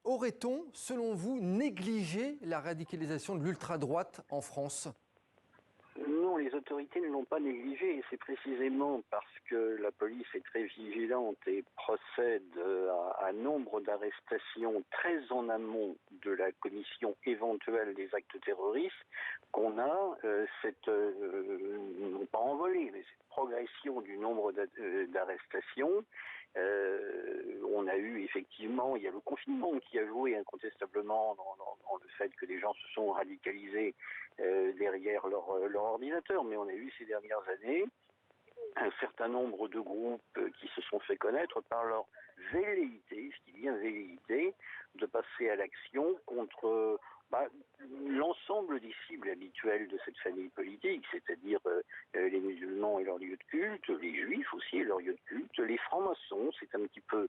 Aurait-on, selon vous, négligé la radicalisation de l'ultra-droite en France ? Non, les autorités ne l'ont pas négligé et c'est précisément parce que la police est très vigilante et procède à nombre d'arrestations très en amont de la commission éventuelle des actes terroristes qu'on a non pas envolé, mais cette progression du nombre d'arrestations. On a eu effectivement, il y a le confinement qui a joué incontestablement dans le fait que les gens se sont radicalisés derrière leur ordinateur, mais on a eu ces dernières années un certain nombre de groupes qui se sont fait connaître par leur velléité, ce qui vient velléité, de passer à l'action contre l'ensemble des cibles habituelles de cette famille politique, c'est-à-dire les musulmans et leurs lieux de culte, les juifs aussi et leurs lieux de culte, les francs-maçons, c'est un petit peu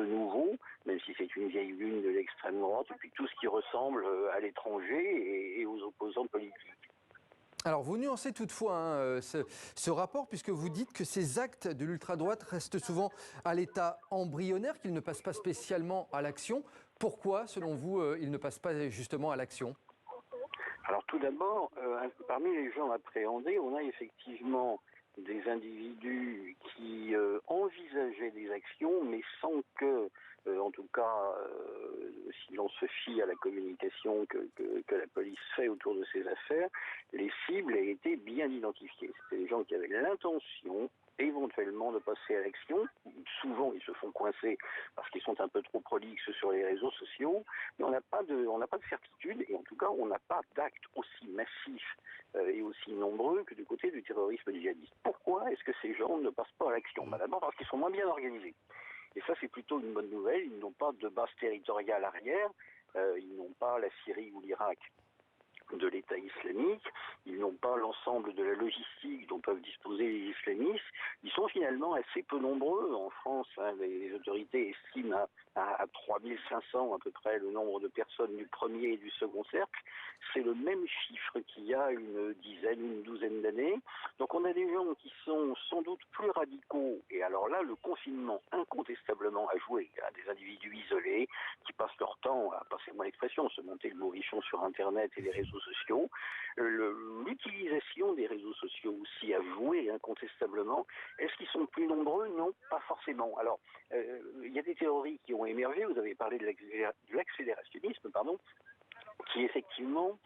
nouveau, même si c'est une vieille lune de l'extrême droite, et puis tout ce qui ressemble à l'étranger et aux opposants politiques. Alors, vous nuancez toutefois ce rapport, puisque vous dites que ces actes de l'ultra-droite restent souvent à l'état embryonnaire, qu'ils ne passent pas spécialement à l'action. Pourquoi, selon vous, ils ne passent pas justement à l'action ? Alors tout d'abord, parmi les gens appréhendés, on a effectivement des individus qui envisageaient des actions, mais sans que, en tout cas, si l'on se fie à la communication que la police fait autour de ces affaires, les cibles aient été bien identifiées. C'était des gens qui avaient l'intention éventuellement de passer à l'action. Souvent, ils se font coincer parce qu'ils sont un peu trop prolixes sur les réseaux sociaux, mais on n'a pas de certitude, et en tout cas, on n'a pas d'actes aussi massifs et aussi nombreux que du côté du terrorisme djihadiste. Pourquoi est-ce que ces gens ne passent pas à l'action ? D'abord parce qu'ils sont moins bien organisés. Et ça, c'est plutôt une bonne nouvelle. Ils n'ont pas de base territoriale arrière, ils n'ont pas la Syrie ou l'Irak de l'État islamique, ils n'ont pas l'ensemble de la logistique dont peuvent disposer les islamistes. Ils sont finalement assez peu nombreux en France. Les autorités estiment à 3500 à peu près le nombre de personnes du premier et du second cercle. C'est le même chiffre qu'il y a une douzaine d'années. Donc on a des gens qui sont sans doute plus radicaux. Et alors là, le confinement incontestablement a joué. Il y a des individus isolés qui passent leur temps, passez-moi l'expression, se monter le bourrichon sur Internet et les réseaux sociaux. L'utilisation des réseaux sociaux aussi a joué incontestablement. Est-ce qu'ils sont plus nombreux ? Non, pas forcément. Alors, il y a des théories qui ont émergé. Vous avez parlé de l'accélérationnisme, qui effectivement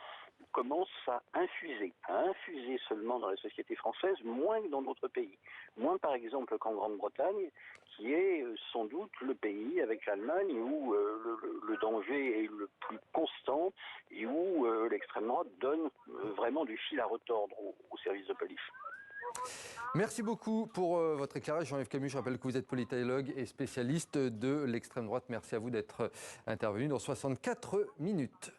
commence à infuser seulement dans la société française, moins que dans d'autres pays. Moins par exemple qu'en Grande-Bretagne, qui est sans doute le pays avec l'Allemagne où le danger est le plus constant et où l'extrême droite donne vraiment du fil à retordre aux services de police. Merci beaucoup pour votre éclairage, Jean-Yves Camus. Je rappelle que vous êtes politologue et spécialiste de l'extrême droite. Merci à vous d'être intervenu dans 64 minutes.